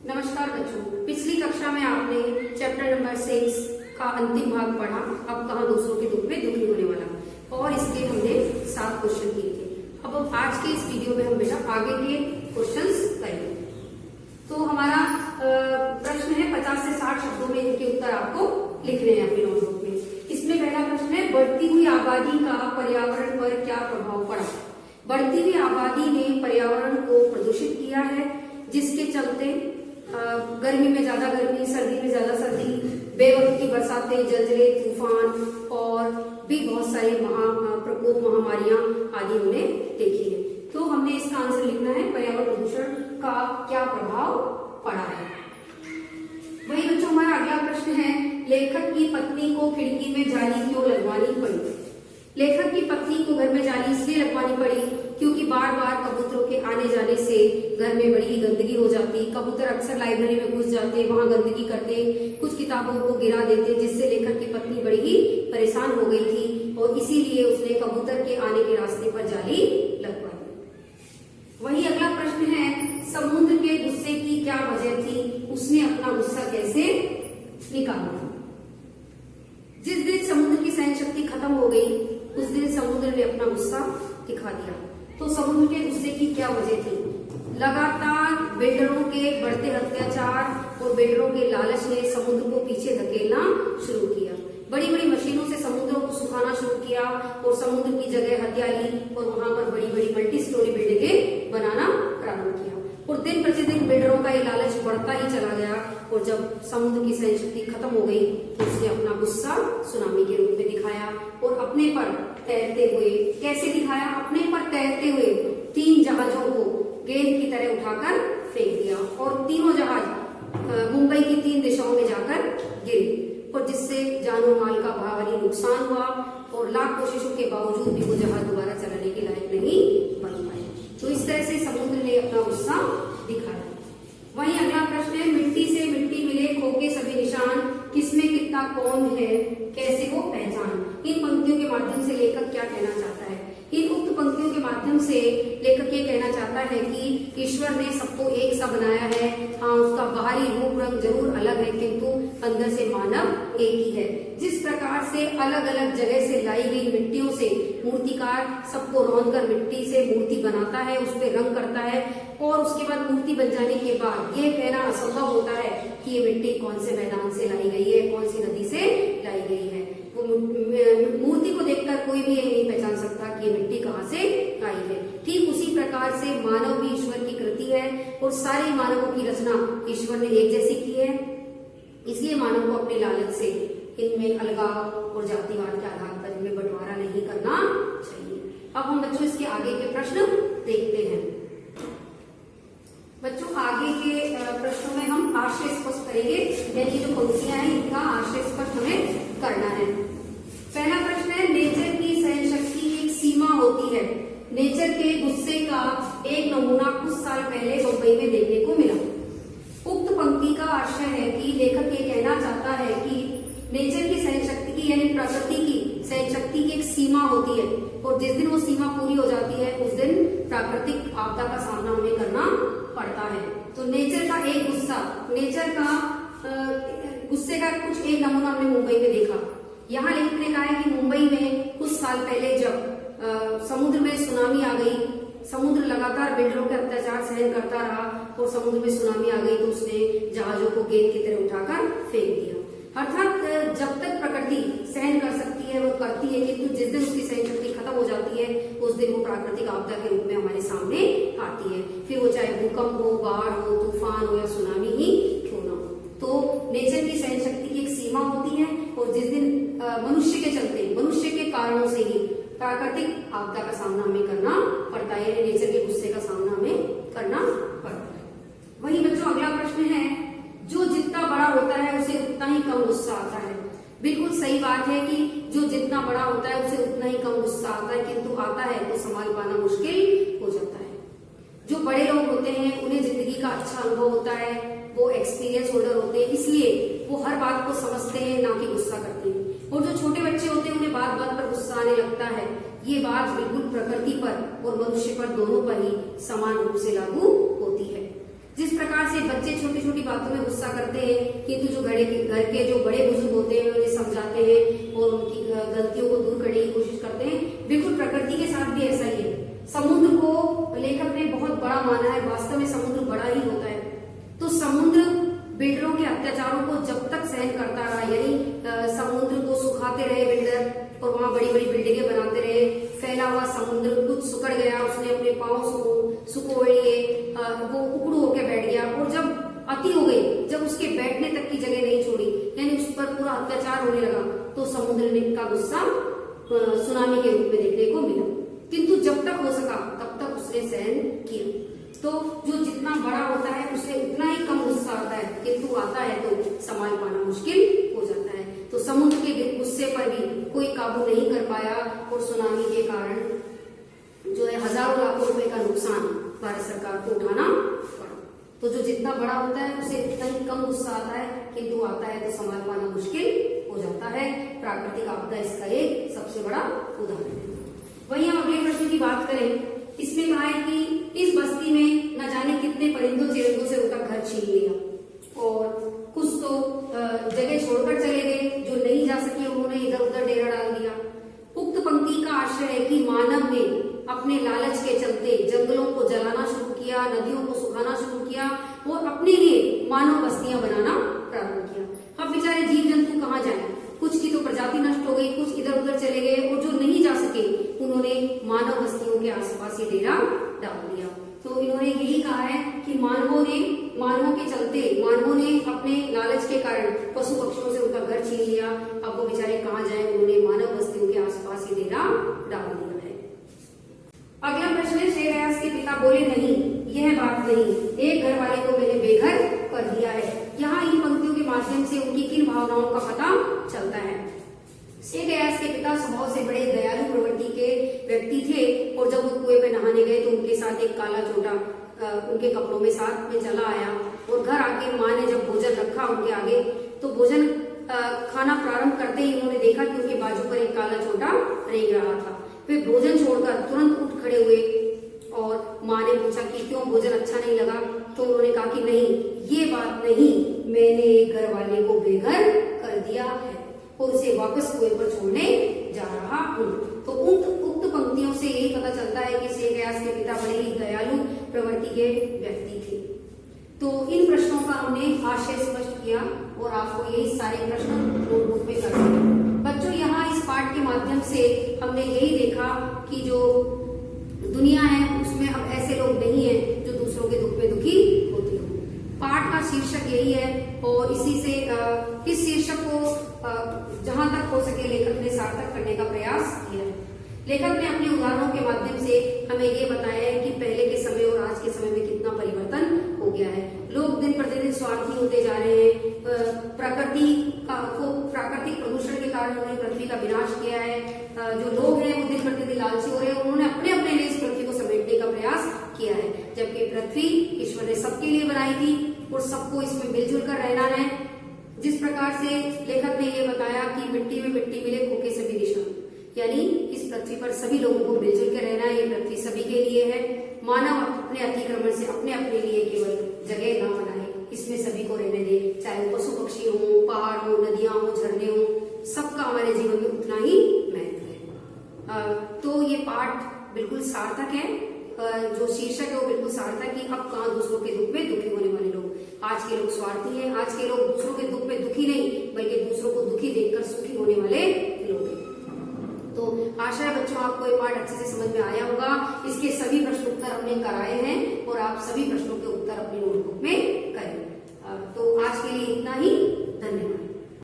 नमस्कार बच्चों, पिछली कक्षा में आपने चैप्टर नंबर 6 का अंतिम भाग पढ़ा। अब कहा दूसरों के दुख में दुखी होने वाला, और इसके हमने 7 क्वेश्चन किए थे। अब आज के इस वीडियो में हम बेटा आगे के क्वेश्चंस करेंगे। तो हमारा प्रश्न है 50 से 60 शब्दों में इनके उत्तर आपको लिखने हैं अपने नोटबुक में। इसमें पहला प्रश्न है, बढ़ती हुई आबादी का पर्यावरण पर क्या प्रभाव पड़ा। बढ़ती हुई आबादी ने पर्यावरण को प्रदूषित किया है, जिसके चलते गर्मी में ज्यादा गर्मी, सर्दी में ज्यादा सर्दी, बेवक्त की बरसातें, जलजले, तूफान और भी बहुत सारे प्रकोप, महामारियां आदि हमने देखी है। तो हमने इसका आंसर लिखना है, पर्यावरण प्रदूषण का क्या प्रभाव पड़ा है। वही बच्चों हमारा अगला प्रश्न है, लेखक की पत्नी को खिड़की में जाली क्यों लगवानी पड़ी। लेखक की पत्नी को घर में जाली इसलिए लगवानी पड़ी क्योंकि बार बार कबूतरों के आने जाने से घर में बड़ी ही गंदगी हो जाती। कबूतर अक्सर लाइब्रेरी में घुस जाते, वहां गंदगी करते, कुछ किताबों को गिरा देते, जिससे लेखक की पत्नी बड़ी ही परेशान हो गई थी और इसीलिए उसने कबूतर के आने के रास्ते पर जाली लगवाई। वही अगला प्रश्न है, समुद्र के गुस्से की क्या वजह थी, उसने अपना गुस्सा कैसे निकाला। जिस दिन समुद्र की सहन शक्ति खत्म हो गई, उस दिन समुद्र ने अपना गुस्सा दिखा दिया। तो समुद्र के गुस्से की क्या वजह थी। लगातार बिल्डरों के बढ़ते अत्याचार और बिल्डरों के लालच ने समुद्र को पीछे धकेलना शुरू किया। बड़ी बड़ी मशीनों से समुद्रों को सुखाना शुरू किया और समुद्र की जगह हरियाली और वहां पर बड़ी बड़ी मल्टी स्टोरी बिल्डिंगें बनाना प्रारंभ किया। और दिन प्रतिदिन बिल्डरों का ये लालच बढ़ता ही चला गया और जब समुद्र की सहन शक्ति खत्म हो गई तो उसने अपना गुस्सा सुनामी के रूप में दिखाया और अपने पर तैरते हुए, कैसे दिखाया, अपने पर तैरते हुए 3 जहाजों को गेंद की तरह उठाकर फेंक दिया और तीनों जहाज मुंबई की 3 दिशाओं में जाकर गिरे और जिससे जानो माल का भारी नुकसान हुआ और लाख कोशिशों के बावजूद भी वो जहाज दोबारा चलाने के लायक नहीं बन पाए। तो इस तरह से समुद्र ने अपना गुस्सा दिखाया। वहीं अगला प्रश्न है, मिट्टी से मिट्टी मिले खो के सभी निशान, किसमें कितना कौन है, कैसे वो पहचान। इन पंक्तियों के माध्यम से लेखक क्या कहना चाहता है। इन उक्त पंक्तियों के माध्यम से लेखक ये कहना चाहता है कि ईश्वर ने सबको एक सा बनाया है। हाँ, उसका बाहरी रूप रंग जरूर अलग है, किंतु अंदर से मानव एक ही है। जिस प्रकार से अलग अलग जगह से लाई गई मिट्टियों से मूर्तिकार सबको रौंद कर मिट्टी से मूर्ति बनाता है, उस पर रंग करता है और उसके बाद मूर्ति बन जाने के बाद ये कहना असंभव होता है कि ये मिट्टी कौन से मैदान से लाई गई है, कौन सी नदी से लाई गई है। वो मूर्ति को देखकर कोई भी ये नहीं पहचान सकता कि ये मिट्टी कहाँ से आई है। ठीक उसी प्रकार से मानव भी ईश्वर की कृति है और सारे मानवों की रचना ईश्वर ने एक जैसी की है। इसलिए मानव को अपने लालच से इनमें अलगाव और जातिवाद के आधार पर इनमें बंटवारा नहीं करना चाहिए। अब हम बच्चों इसके आगे के प्रश्न देखते हैं। बच्चों आगे के प्रश्नों में हम आशय स्पष्ट करेंगे, यानी जो पंक्तियां हैं इनका आशय स्पष्ट हमें करना है। पहला प्रश्न है, नेचर की सहन शक्ति की एक सीमा होती है। नेचर के गुस्से का एक नमूना कुछ साल पहले मुंबई में देखने को मिला। उक्त पंक्ति का आशय है कि लेखक ये कहना चाहता है कि नेचर की सहन शक्ति की यानी प्रकृति की सहन शक्ति की एक सीमा होती है और जिस दिन वो सीमा पूरी हो जाती है उस दिन प्राकृतिक आपदा का सामना हमें करना पड़ता है। तो नेचर का एक गुस्सा, नेचर का गुस्से का कुछ एक नमूना हमने मुंबई में देखा। यहाँ लेखक ने कहा है कि मुंबई में कुछ साल पहले जब समुद्र में सुनामी आ गई, समुद्र लगातार बिल्डरों के अत्याचार सहन करता रहा और समुद्र में सुनामी आ गई तो उसने जहाजों को गेंद की तरह उठाकर फेंक दिया। अर्थात जब तक प्रकृति सहन कर सकती है वो करती है, किंतु जिस दिन उसकी सहन शक्ति खत्म हो जाती है उस दिन वो प्राकृतिक आपदा के रूप में हमारे सामने आती है। फिर वो चाहे भूकंप हो, बाढ़ हो, तूफान हो या सुनामी ही क्यों ना हो। तो नेचर की सहन शक्ति की एक सीमा होती है और जिस दिन मनुष्य के चलते, मनुष्य के कारणों से ही प्राकृतिक आपदा का सामना हमें करना पड़ता है, यानी नेचर के गुस्से का सामना हमें करना पड़ता है। वही बच्चों अगला प्रश्न है, जो जितना बड़ा होता है उसे उतना ही कम गुस्सा आता है। बिल्कुल सही बात है कि जो जितना बड़ा होता है उसे उतना ही कम गुस्सा आता है, किंतु आता है तो संभाल पाना मुश्किल हो जाता है। जो बड़े लोग होते हैं उन्हें जिंदगी का अच्छा अनुभव होता है, वो एक्सपीरियंस होल्डर होते हैं, इसलिए वो हर बात को समझते हैं, ना कि गुस्सा करते हैं। और जो छोटे बच्चे होते हैं उन्हें बात बात पर गुस्सा आने लगता है। ये बात बिल्कुल प्रकृति पर और मनुष्य पर दोनों पर ही समान रूप से लागू होती है। जिस प्रकार से बच्चे छोटी छोटी छोटी बातों में गुस्सा करते हैं, किंतु जो घर के जो बड़े बुजुर्ग होते हैं उन्हें समझाते हैं और उनकी गलतियों को दूर करने की कोशिश करते हैं। बिल्कुल प्रकृति के साथ भी ऐसा ही है। समुद्र को लेखक ने बहुत बड़ा माना है, वास्तव में समुद्र बड़ा ही होता है। तो समुद्र बिल्डरों के अत्याचारों को जब तक सहन करता रहा, यानी समुद्र को सुखाते रहे बिल्डर और वहां बड़ी बड़ी बिल्डिंगें बनाते रहे, फैला हुआ समुद्र कुछ सुकड़ गया, उसने अपने पांव सुकोड़ लिए, वो उकड़ू होकर बैठ गया और जब अति हो गई, जब उसके बैठने तक की जगह नहीं छोड़ी, यानी उस पर पूरा अत्याचार होने लगा, तो समुद्र ने का गुस्सा सुनामी के रूप में देखने को मिला। किंतु जब तक हो सका तब तक उसने सहन किया। तो जो जितना बड़ा होता है उसे उतना ही कम गुस्सा आता है, किंतु आता है तो संभाल पाना मुश्किल हो जाता है। तो समुद्र के गुस्से पर भी कोई काबू नहीं कर पाया और सुनामी के कारण जो है हजारों लाखों रुपए का नुकसान भारत सरकार को उठाना पड़ा। तो जो जितना बड़ा होता है उसे उतना ही कम गुस्सा आता है, किंतु आता है तो संभाल पाना मुश्किल हो जाता है। प्राकृतिक आपदा इसका एक सबसे बड़ा उदाहरण है। वहीं हम अगले प्रश्न की बात करें, इसमें कहा है कि इस बस्ती में न जाने कितने परिंदों चिरंदों से उनका घर छीन लिया और कुछ तो जगह छोड़कर चले गए, जो नहीं जा सके उन्होंने इधर उधर डेरा डाल दिया। उक्त पंक्ति का आशय है कि मानव ने अपने लालच के चलते जंगलों को जलाना शुरू किया, नदियों को सुखाना शुरू किया और अपने लिए मानव बस्तियां बनाना प्रारंभ किया। अब बेचारे जीव जंतु कहाँ जाए, कुछ की तो प्रजाति नष्ट हो गई, कुछ इधर उधर चले गए और जो नहीं जा सके उन्होंने मानव बस्तियों के आसपास ही डेरा डाल दिया। तो इन्होंने यही कहा है कि मानवों के चलते मानवों ने अपने लालच के कारण पशु पक्षियों से उनका घर छीन लिया। अब वो बेचारे कहाँ जाए, उन्होंने मानव बस्तियों के आसपास ही डेरा डाल दिया है। अगला प्रश्न है, श्रेयस के पिता बोले नहीं, यह बात नहीं, एक घर वाले को मैंने बेघर कर दिया है। यहाँ इन पंक्तियों के माध्यम से उनकी किन भावनाओं का पता चलता है। श्रेयस के पिता स्वभाव से बड़े दयालु प्रवृत्ति के व्यक्ति थे और जब वो कुएं पे नहाने गए तो उनके साथ एक काला चोटा उनके कपड़ों में साथ में चला आया और घर आके माँ ने जब भोजन रखा उनके आगे, तो भोजन खाना प्रारंभ करते ही उन्होंने देखा कि उनके बाजू पर एक काला चोटा रेंग रहा था। वे भोजन छोड़कर तुरंत उठ खड़े हुए और माँ ने पूछा कि क्यों, भोजन अच्छा नहीं लगा? तो उन्होंने कहा कि नहीं, ये बात नहीं, मैंने एक घर वाले को बेघर कर दिया है और उसे वापस कुएं पर छोड़ने जा रहा हूँ। तो उक्त पंक्तियों से यही पता चलता है कि श्रेयस के पिता बड़े ही दयालु प्रवृत्ति के व्यक्ति थे। तो इन प्रश्नों का हमने आशय स्पष्ट किया और आपको यही सारे प्रश्न नोटबुक में करने हैं। बच्चों, यहाँ इस पाठ के माध्यम से हमने यही देखा कि जो दुनिया है उसमें अब ऐसे लोग नहीं है जो दूसरों के दुख में दुखी होते हो। पाठ का शीर्षक यही है और इसी से इस शीर्षक को जहां तक हो सके लेखक ने सार्थक करने का प्रयास किया है। लेखक ने अपने उदाहरणों के माध्यम से हमें ये बताया है कि पहले के समय और आज के समय में कितना परिवर्तन हो गया है। लोग दिन प्रतिदिन स्वार्थी होते जा रहे हैं। प्राकृतिक प्रदूषण के कारण उन्होंने पृथ्वी का विनाश किया है। जो लोग हैं वो दिन प्रतिदिन लालची हो रहे हैं, उन्होंने अपने अपने लिए इस पृथ्वी को समेटने का प्रयास किया है, जबकि पृथ्वी ईश्वर ने सबके लिए बनाई थी और सबको इसमें मिलजुल कर रहना है। जिस प्रकार से लेखक ने ये बताया कि मिट्टी में मिट्टी मिले खोके सभी निशान, यानी इस पृथ्वी पर सभी लोगों को मिलजुल के रहना है। ये पृथ्वी सभी के लिए है। मानव अपने अतिक्रमण से अपने अपने लिए केवल जगह न बनाए, इसमें सभी को रहने दे, चाहे वो पशु पक्षी हो, पहाड़ हो, नदियां हो, झरने हो, सबका हमारे जीवन में उतना ही महत्व है। तो ये पाठ बिल्कुल सार्थक है। जो शीर्षक है वो बिल्कुल सार्थक है कि अब कहाँ दूसरों के दुख में दुखी होने वाले लोग। आज के लोग स्वार्थी हैं, आज के लोग दूसरों के दुख में दुखी नहीं बल्कि दूसरों को दुखी देखकर सुखी होने वाले लोग हैं। तो आशा है बच्चों आपको ये पाठ अच्छे से समझ में आया होगा। इसके सभी प्रश्न उत्तर हमने कराए हैं और आप सभी प्रश्नों के उत्तर